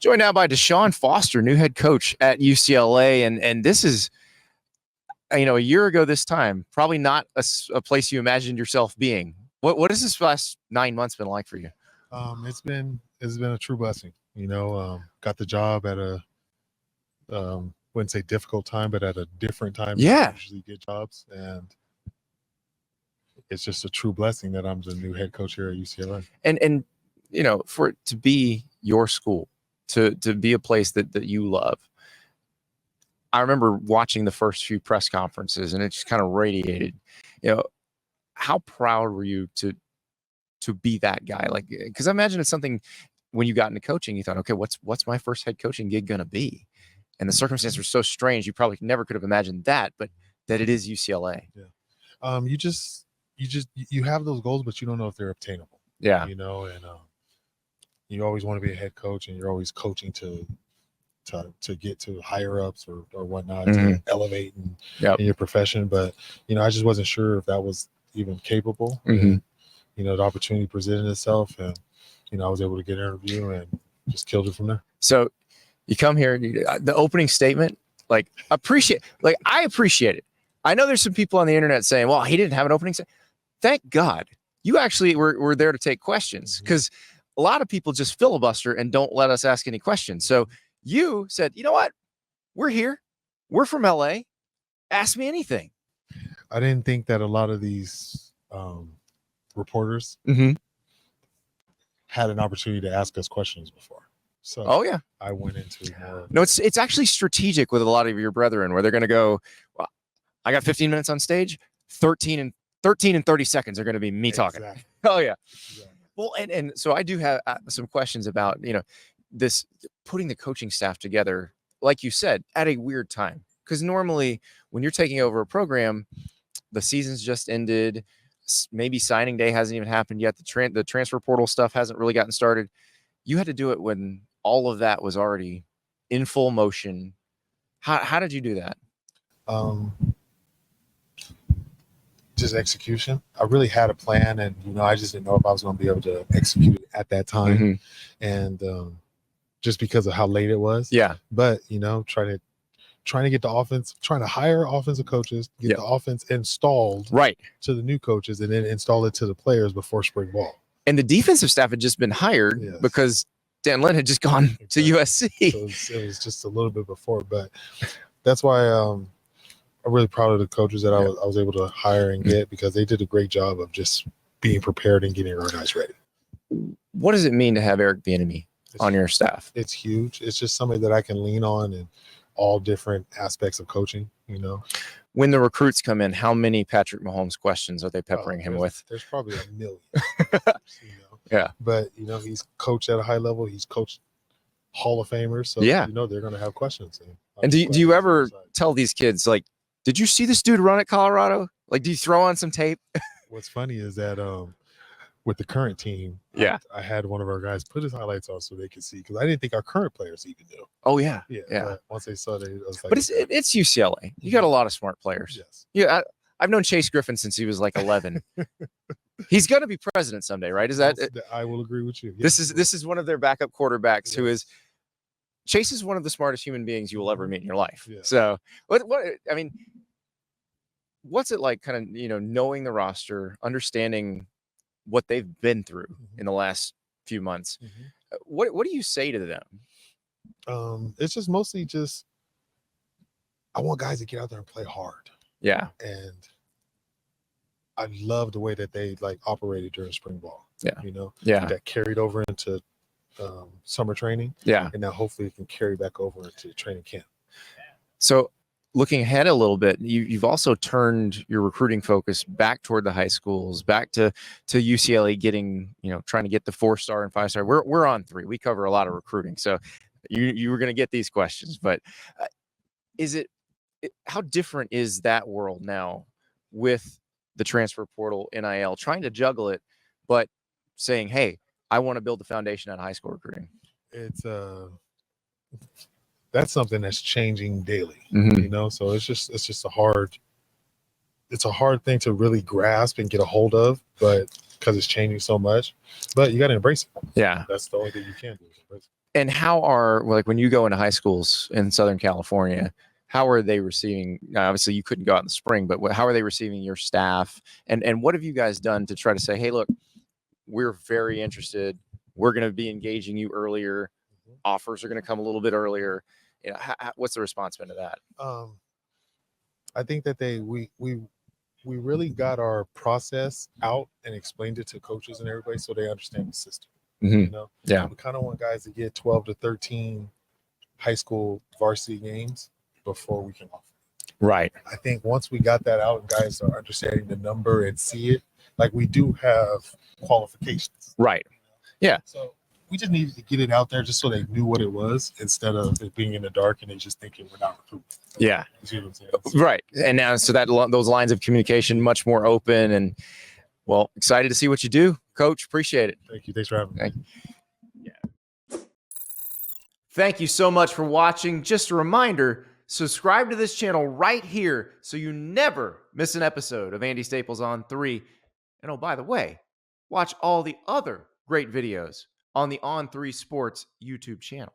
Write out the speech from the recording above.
Joined now by Deshaun Foster, new head coach at UCLA. And this is, a year ago this time, probably not a place you imagined yourself being. What has this last 9 months been like for you? It's been a true blessing. Got the job at a wouldn't say difficult time, but at a different time. Yeah. You usually get jobs, and it's just a true blessing that I'm the new head coach here at UCLA. And for it to be your school, to be a place that you love. I remember watching the first few press conferences, and it just kind of radiated. How proud were you to be that guy? Like, because I imagine it's something when you got into coaching, you thought, okay, what's my first head coaching gig gonna be? And the circumstances were so strange, you probably never could have imagined that, but that it is UCLA. Yeah. You have those goals, but you don't know if they're obtainable. Yeah. And you always want to be a head coach, and you're always coaching to get to higher ups or whatnot, to elevate in your profession. But, I just wasn't sure if that was even capable. And, the opportunity presented itself, and, I was able to get an interview and just killed it from there. So you come here, the opening statement, I appreciate it. I know there's some people on the internet saying, well, he didn't have an opening statement. Thank God you actually were there to take questions, because a lot of people just filibuster and don't let us ask any questions. So you said, you know what? We're here. We're from LA. Ask me anything. I didn't think that a lot of these reporters had an opportunity to ask us questions before. So I went into more. No, it's actually strategic with a lot of your brethren, where they're going to go, well, I got 15 minutes on stage, 13 and 30 seconds are going to be me talking. Exactly. Oh yeah. Exactly. Well, and so I do have some questions about, this putting the coaching staff together, like you said, at a weird time. Because normally when you're taking over a program, the season's just ended, maybe signing day hasn't even happened yet. The transfer portal stuff hasn't really gotten started. You had to do it when all of that was already in full motion. How did you do that? Just execution. I really had a plan, and I just didn't know if I was going to be able to execute it at that time, and just because of how late it was. Yeah. But trying to get the offense, trying to hire offensive coaches, get the offense installed to the new coaches, and then install it to the players before spring ball. And the defensive staff had just been hired because Dan Lynn had just gone to USC. So it was just a little bit before, but that's why I'm really proud of the coaches that I was able to hire and get, because they did a great job of just being prepared and getting our guys ready. What does it mean to have Eric Bieniemy on your staff? It's huge. It's just somebody that I can lean on in all different aspects of coaching. When the recruits come in, how many Patrick Mahomes questions are they peppering him with? There's probably a million. Yeah. But he's coached at a high level. He's coached Hall of Famers. So they're going to have questions. And do you ever tell these kids, like, did you see this dude run at Colorado? Like, do you throw on some tape? What's funny is that with the current team, I had one of our guys put his highlights on so they could see, because I didn't think our current players even knew. Oh yeah. But once they saw it, I was like, but it's UCLA. You got a lot of smart players. Yes. Yeah, I've known Chase Griffin since he was like 11. He's going to be president someday, right? Is that? I will agree with you. This is one of their backup quarterbacks who is. Chase is one of the smartest human beings you will ever meet in your life. Yeah. So what's it like, kind of knowing the roster, understanding what they've been through in the last few months? What do you say to them? It's just mostly just, I want guys to get out there and play hard. Yeah. And I love the way that they operated during spring ball. Yeah. That carried over into summer training. Yeah. And now hopefully it can carry back over into training camp. So looking ahead a little bit, you've also turned your recruiting focus back toward the high schools, back to UCLA, getting, trying to get the 4-star and 5-star. We're on 3. We cover a lot of recruiting. So you were going to get these questions, but how different is that world now with the transfer portal, NIL, trying to juggle it, but saying, hey, I want to build the foundation at high school recruiting? That's something that's changing daily, so it's just a hard thing to really grasp and get a hold of, but because it's changing so much, but you got to embrace it. Yeah. That's the only thing you can do. And how are, like, when you go into high schools in Southern California, how are they receiving? Now, obviously, you couldn't go out in the spring, but how are they receiving your staff? And what have you guys done to try to say, hey, look, we're very interested. We're going to be engaging you earlier. Offers are going to come a little bit earlier. You know, what's the response been to that? I think that we really got our process out and explained it to coaches and everybody so they understand the system. You know, Yeah, we kind of want guys to get 12 to 13 high school varsity games before we can offer. Right. I think once we got that out and guys are understanding the number and see it, like we do have qualifications. Right. Yeah. So we just needed to get it out there just so they knew what it was instead of it being in the dark and they just thinking we're not recruiting. Yeah. You see what I'm saying? Right. And now, so that those lines of communication much more open, and well, excited to see what you do, Coach. Appreciate it. Thank you. Thanks for having me. Thank you. Yeah. Thank you so much for watching. Just a reminder, subscribe to this channel right here so you never miss an episode of Andy Staples on 3. And oh, by the way, watch all the other great videos on the On3 Sports YouTube channel.